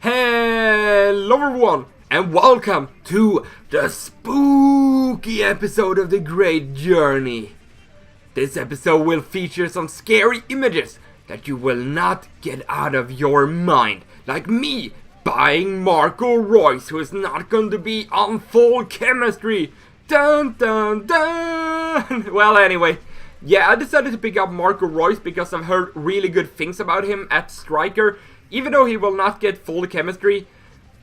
Hello everyone, and welcome to the spooky episode of The Great Journey. This episode will feature some scary images that you will not get out of your mind, like me buying Marco Reus, who is not going to be on full chemistry. Dun dun dun! Well, anyway, yeah, I decided to pick up Marco Reus because I've heard really good things about him at striker. Even though he will not get full chemistry,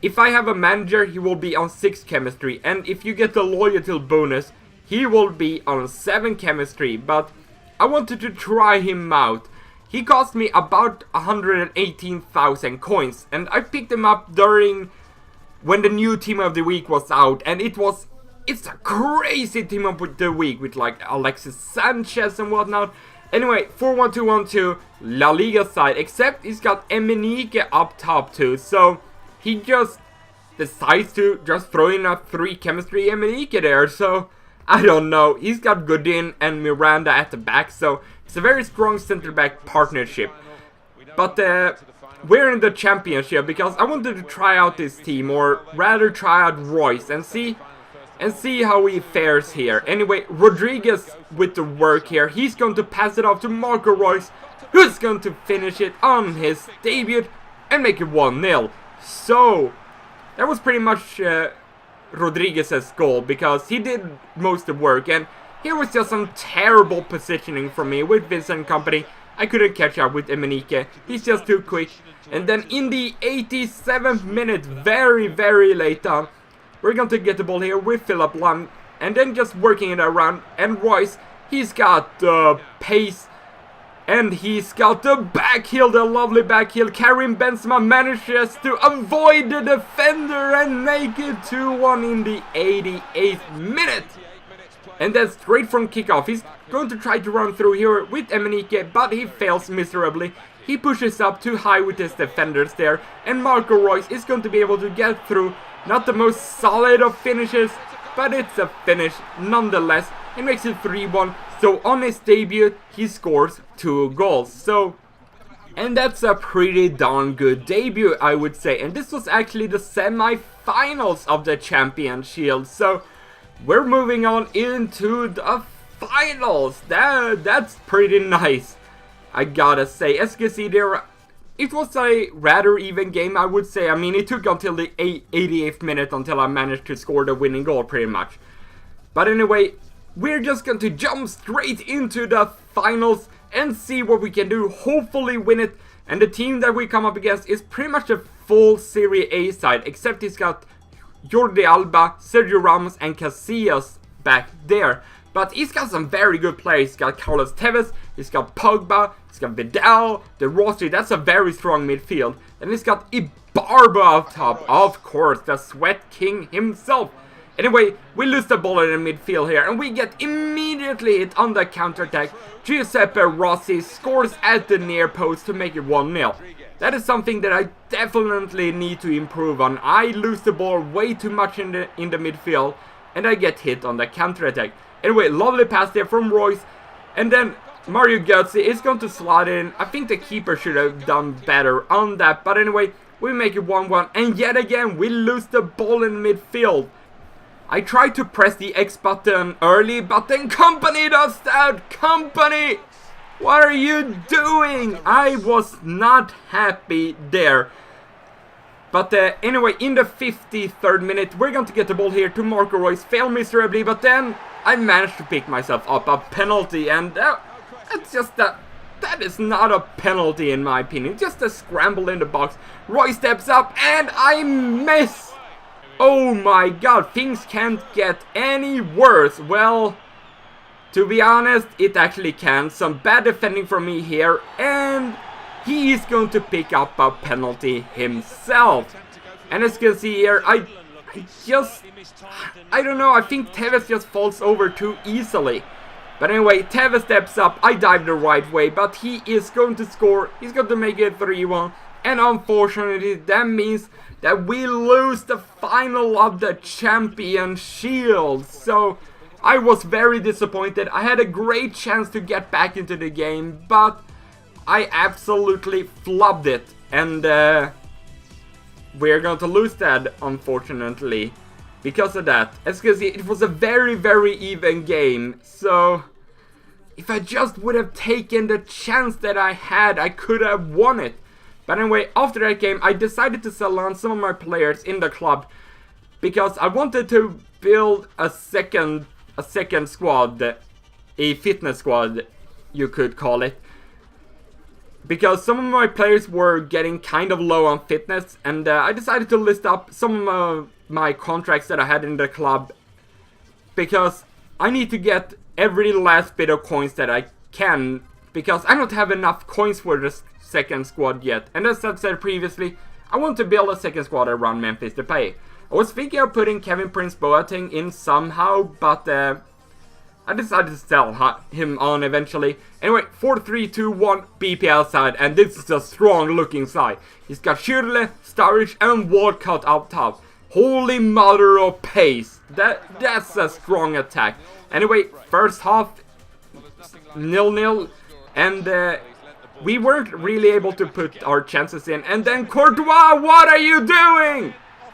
if I have a manager, he will be on 6 chemistry. And if you get the loyalty bonus, he will be on 7 chemistry. But I wanted to try him out. He cost me about 118,000 coins. And I picked him up during when the new team of the week was out. And it's a crazy team of the week with like Alexis Sanchez and whatnot. Anyway, 4-1-2-1-2, La Liga side, except he's got Emenike up top too, so he just decides to just throw in a 3 chemistry Emenike there, so I don't know. He's got Godin and Miranda at the back, so it's a very strong center-back partnership. But we're in the championship because I wanted to try out this team, or rather try out Royce and see how he fares here. Anyway, Rodriguez with the work here. He's going to pass it off to Marco Reus, who's going to finish it on his debut and make it 1-0. So, that was pretty much Rodriguez's goal, because he did most of the work, and here was just some terrible positioning from me with Vincent company. I couldn't catch up with Emenike. He's just too quick. And then in the 87th minute, very, very late on, we're going to get the ball here with Philip Lam, and then just working it around. And Royce, he's got the pace, and he's got the back heel, the lovely back heel. Karim Benzema manages to avoid the defender and make it 2-1 in the 88th minute. And then straight from kickoff, he's going to try to run through here with Emenike, but he fails miserably. He pushes up too high with his defenders there, and Marco Reus is going to be able to get through. Not the most solid of finishes, but it's a finish nonetheless. It makes it 3-1. So on his debut, he scores 2 goals. So, and that's a pretty darn good debut, I would say. And this was actually the semi-finals of the Champions Shield. So, we're moving on into the finals. That's pretty nice, I gotta say. As you can see there, it was a rather even game, I would say. I mean, it took until the 88th minute until I managed to score the winning goal, pretty much. But anyway, we're just going to jump straight into the finals and see what we can do. Hopefully win it. And the team that we come up against is pretty much a full Serie A side, except he's got Jordi Alba, Sergio Ramos and Casillas back there. But he's got some very good players. He's got Carlos Tevez, he's got Pogba, he's got Vidal, De Rossi. That's a very strong midfield. And he's got Ibarba up top, of course, the Sweat King himself. Anyway, we lose the ball in the midfield here, and we get immediately hit on the counter-attack. Giuseppe Rossi scores at the near post to make it 1-0. That is something that I definitely need to improve on. I lose the ball way too much in the midfield, and I get hit on the counter-attack. Anyway, lovely pass there from Royce. And then Mario Götze is going to slot in. I think the keeper should have done better on that. But anyway, we make it 1-1. And yet again, we lose the ball in midfield. I tried to press the X button early, but then Company does that. Company! What are you doing? I was not happy there. But anyway, in the 53rd minute, we're going to get the ball here to Marco Reus. Fail miserably, but then I managed to pick myself up a penalty, and that's just that is not a penalty in my opinion. Just a scramble in the box. Roy steps up, and I miss. Oh my god, things can't get any worse. Well, to be honest, it actually can. Some bad defending from me here, and he is going to pick up a penalty himself. And as you can see here, I don't know, I think Tevez just falls over too easily. But anyway, Tevez steps up, I dive the right way, but he is going to score. He's going to make it 3-1. And unfortunately, that means that we lose the final of the Champions Shield. So, I was very disappointed. I had a great chance to get back into the game, but I absolutely flubbed it. And we're going to lose that, unfortunately, because of that. As you can see, it was a very, very even game, so if I just would have taken the chance that I had, I could have won it. But anyway, after that game, I decided to sell on some of my players in the club because I wanted to build a second squad, a fitness squad, you could call it. Because some of my players were getting kind of low on fitness, and I decided to list up some of my contracts that I had in the club, because I need to get every last bit of coins that I can, because I don't have enough coins for the second squad yet. And as I've said previously, I want to build a second squad around Memphis Depay. I was thinking of putting Kevin Prince Boateng in somehow, but I decided to sell him on eventually. Anyway, 4-3-2-1 BPL side, and this is a strong looking side. He's got Schürrle, Sturridge and Walcott up top. Holy mother of pace. That's a strong attack. Anyway, first half 0-0, and we weren't really able to put our chances in. And then Courtois, what are you doing?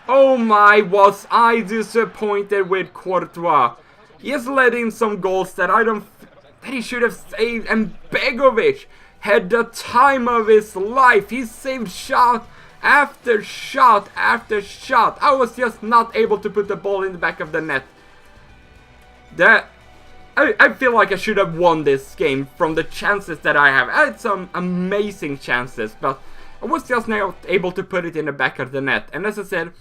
Oh my, was I disappointed with Courtois. He has let in some goals that he should have saved, and Begovic had the time of his life. He saved shot after shot after shot. I was just not able to put the ball in the back of the net. I feel like I should have won this game from the chances that I have. I had some amazing chances, but I was just not able to put it in the back of the net. And as I said,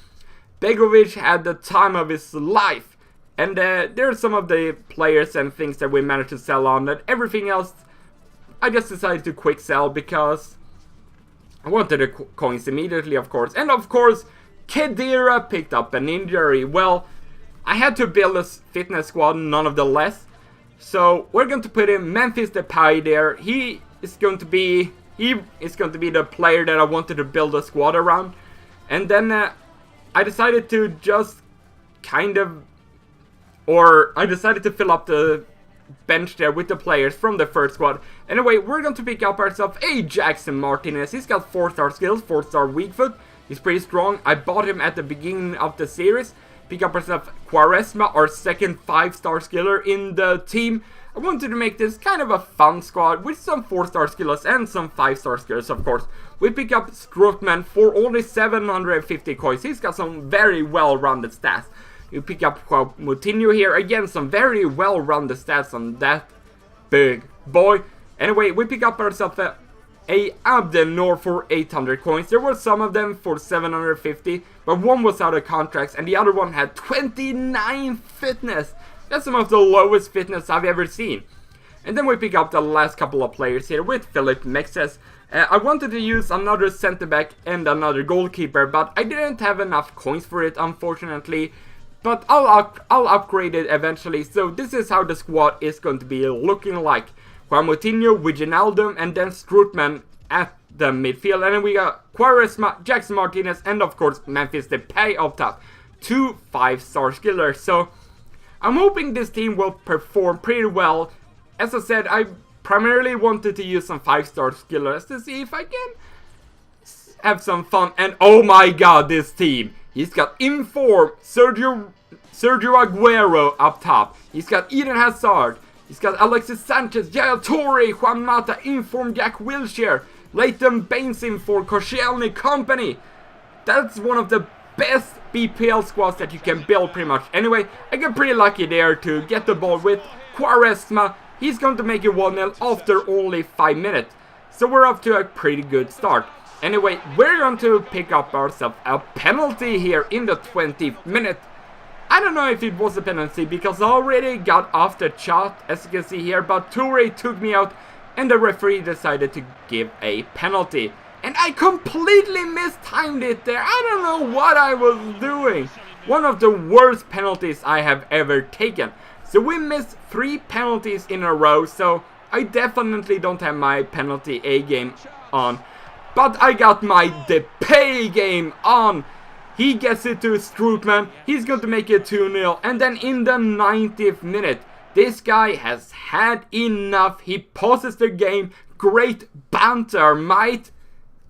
Begovic had the time of his life. And there are some of the players and things that we managed to sell on. That everything else, I just decided to quick sell because I wanted the coins immediately, of course. And of course, Khedira picked up an injury. Well, I had to build a fitness squad, none of the less. So we're going to put in Memphis Depay there. He is going to be the player that I wanted to build a squad around. And then I decided to just I decided to fill up the bench there with the players from the first squad. Anyway, we're going to pick up ourselves a Jackson Martinez. He's got 4-star skills, 4-star weak foot. He's pretty strong. I bought him at the beginning of the series. Pick up ourselves Quaresma, our second 5-star skiller in the team. I wanted to make this kind of a fun squad with some 4-star skillers and some 5-star skillers, of course. We pick up Strootman for only 750 coins. He's got some very well-rounded stats. You pick up Moutinho here, again, some very well-rounded stats on that big boy. Anyway, we pick up ourselves a Abdenor for 800 coins. There were some of them for 750, but one was out of contracts and the other one had 29 fitness. That's some of the lowest fitness I've ever seen. And then we pick up the last couple of players here with Philip Mexes. I wanted to use another center back and another goalkeeper, but I didn't have enough coins for it, unfortunately. But I'll upgrade it eventually. So this is how the squad is going to be looking like. Juan Moutinho, Wijnaldum, and then Strootman at the midfield. And then we got Quaresma, Jackson Martinez, and of course Memphis Depay up top. 2 5-star skillers. So I'm hoping this team will perform pretty well. As I said, I primarily wanted to use some 5-star skillers to see if I can have some fun. And oh my god, this team! He's got Inform, Sergio Aguero up top. He's got Eden Hazard. He's got Alexis Sanchez, Yaya Toure, Juan Mata, Inform, Jack Wilshere, Leighton Baines Inform, Koscielny Company. That's one of the best BPL squads that you can build pretty much. Anyway, I got pretty lucky there to get the ball with Quaresma. He's going to make it 1-0 after only 5 minutes. So we're off to a pretty good start. Anyway, we're going to pick up ourselves a penalty here in the 20th minute. I don't know if it was a penalty because I already got off the shot, as you can see here, but Toure took me out and the referee decided to give a penalty. And I completely mistimed it there. I don't know what I was doing. One of the worst penalties I have ever taken. So we missed 3 penalties in a row, so I definitely don't have my penalty A game on. But I got my Depay game on. He gets it to Strootman. He's going to make it 2-0. And then in the 90th minute, this guy has had enough. He pauses the game. Great banter, mate.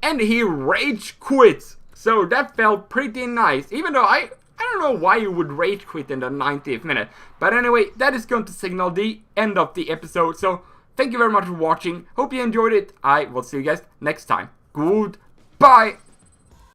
And he rage quits. So that felt pretty nice, even though I don't know why you would rage quit in the 90th minute. But anyway, that is going to signal the end of the episode. So thank you very much for watching. Hope you enjoyed it. I will see you guys next time. Goodbye.